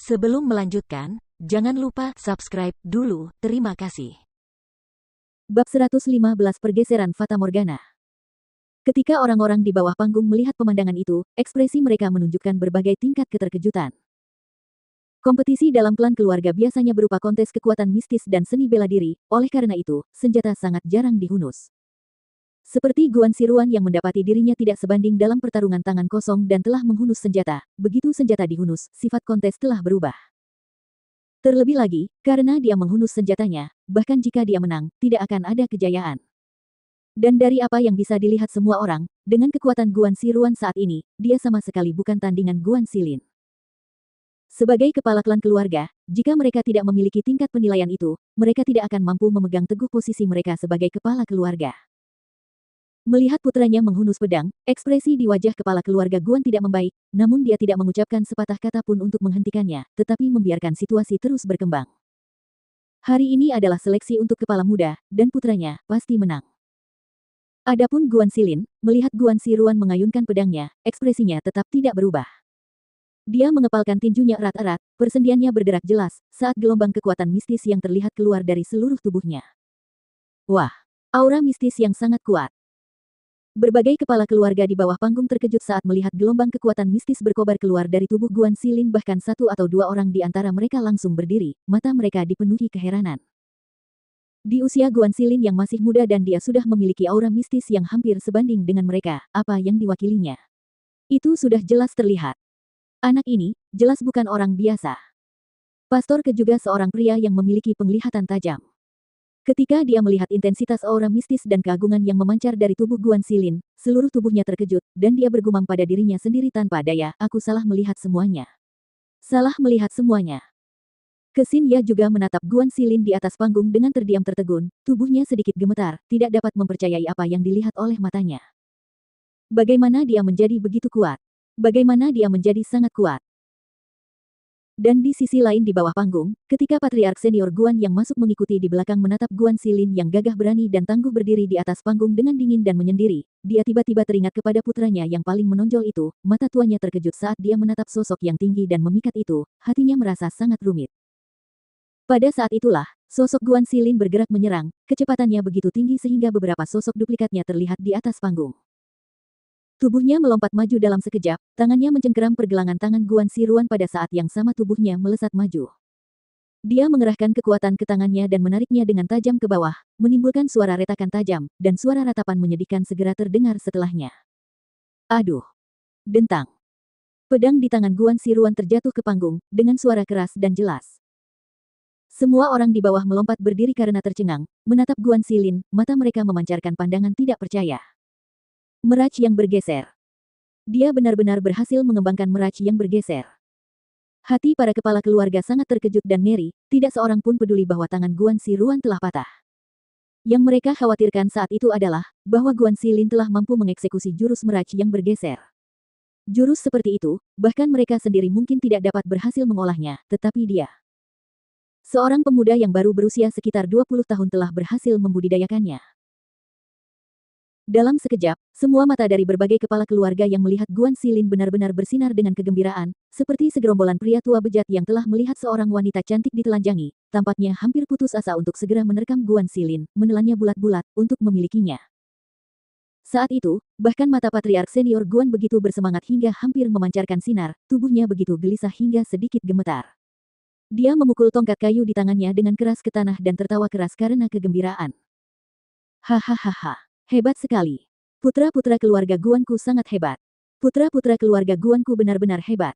Sebelum melanjutkan, jangan lupa subscribe dulu, terima kasih. Bab 115 Pergeseran Fata Morgana. Ketika orang-orang di bawah panggung melihat pemandangan itu, ekspresi mereka menunjukkan berbagai tingkat keterkejutan. Kompetisi dalam klan keluarga biasanya berupa kontes kekuatan mistis dan seni bela diri, oleh karena itu, senjata sangat jarang dihunus. Seperti Guan Siruan yang mendapati dirinya tidak sebanding dalam pertarungan tangan kosong dan telah menghunus senjata, begitu senjata dihunus, sifat kontes telah berubah. Terlebih lagi, karena dia menghunus senjatanya, bahkan jika dia menang, tidak akan ada kejayaan. Dan dari apa yang bisa dilihat semua orang, dengan kekuatan Guan Siruan saat ini, dia sama sekali bukan tandingan Guan Silin. Sebagai kepala klan keluarga, jika mereka tidak memiliki tingkat penilaian itu, mereka tidak akan mampu memegang teguh posisi mereka sebagai kepala keluarga. Melihat putranya menghunus pedang, ekspresi di wajah kepala keluarga Guan tidak membaik, namun dia tidak mengucapkan sepatah kata pun untuk menghentikannya, tetapi membiarkan situasi terus berkembang. Hari ini adalah seleksi untuk kepala muda, dan putranya pasti menang. Adapun Guan Silin, melihat Guan Siruan mengayunkan pedangnya, ekspresinya tetap tidak berubah. Dia mengepalkan tinjunya erat-erat, persendiannya bergerak jelas, saat gelombang kekuatan mistis yang terlihat keluar dari seluruh tubuhnya. Wah, aura mistis yang sangat kuat. Berbagai kepala keluarga di bawah panggung terkejut saat melihat gelombang kekuatan mistis berkobar keluar dari tubuh Guan Silin, bahkan satu atau dua orang di antara mereka langsung berdiri, mata mereka dipenuhi keheranan. Di usia Guan Silin yang masih muda dan dia sudah memiliki aura mistis yang hampir sebanding dengan mereka, apa yang diwakilinya. Itu sudah jelas terlihat. Anak ini, jelas bukan orang biasa. Pastor Ke juga seorang pria yang memiliki penglihatan tajam. Ketika dia melihat intensitas aura mistis dan keagungan yang memancar dari tubuh Guan Silin, seluruh tubuhnya terkejut, dan dia bergumam pada dirinya sendiri tanpa daya, aku salah melihat semuanya. Salah melihat semuanya. Kesin Ya juga menatap Guan Silin di atas panggung dengan terdiam tertegun, tubuhnya sedikit gemetar, tidak dapat mempercayai apa yang dilihat oleh matanya. Bagaimana dia menjadi begitu kuat? Bagaimana dia menjadi sangat kuat? Dan di sisi lain di bawah panggung, ketika Patriark Senior Guan yang masuk mengikuti di belakang menatap Guan Silin yang gagah berani dan tangguh berdiri di atas panggung dengan dingin dan menyendiri, dia tiba-tiba teringat kepada putranya yang paling menonjol itu, mata tuanya terkejut saat dia menatap sosok yang tinggi dan memikat itu, hatinya merasa sangat rumit. Pada saat itulah, sosok Guan Silin bergerak menyerang, kecepatannya begitu tinggi sehingga beberapa sosok duplikatnya terlihat di atas panggung. Tubuhnya melompat maju dalam sekejap, tangannya mencengkeram pergelangan tangan Guan Siruan pada saat yang sama tubuhnya melesat maju. Dia mengerahkan kekuatan ke tangannya dan menariknya dengan tajam ke bawah, menimbulkan suara retakan tajam, dan suara ratapan menyedihkan segera terdengar setelahnya. Aduh! Dentang! Pedang di tangan Guan Siruan terjatuh ke panggung, dengan suara keras dan jelas. Semua orang di bawah melompat berdiri karena tercengang, menatap Guan Silin, mata mereka memancarkan pandangan tidak percaya. Meraj yang bergeser. Dia benar-benar berhasil mengembangkan meraj yang bergeser. Hati para kepala keluarga sangat terkejut dan ngeri, tidak seorang pun peduli bahwa tangan Guan Siruan telah patah. Yang mereka khawatirkan saat itu adalah, bahwa Guan Silin telah mampu mengeksekusi jurus meraj yang bergeser. Jurus seperti itu, bahkan mereka sendiri mungkin tidak dapat berhasil mengolahnya, tetapi dia. Seorang pemuda yang baru berusia sekitar 20 tahun telah berhasil membudidayakannya. Dalam sekejap, semua mata dari berbagai kepala keluarga yang melihat Guan Silin benar-benar bersinar dengan kegembiraan, seperti segerombolan pria tua bejat yang telah melihat seorang wanita cantik ditelanjangi, tampaknya hampir putus asa untuk segera menerkam Guan Silin, menelannya bulat-bulat, untuk memilikinya. Saat itu, bahkan mata Patriark Senior Guan begitu bersemangat hingga hampir memancarkan sinar, tubuhnya begitu gelisah hingga sedikit gemetar. Dia memukul tongkat kayu di tangannya dengan keras ke tanah dan tertawa keras karena kegembiraan. Hahaha. Hebat sekali. Putra-putra keluarga Guanku sangat hebat. Putra-putra keluarga Guanku benar-benar hebat.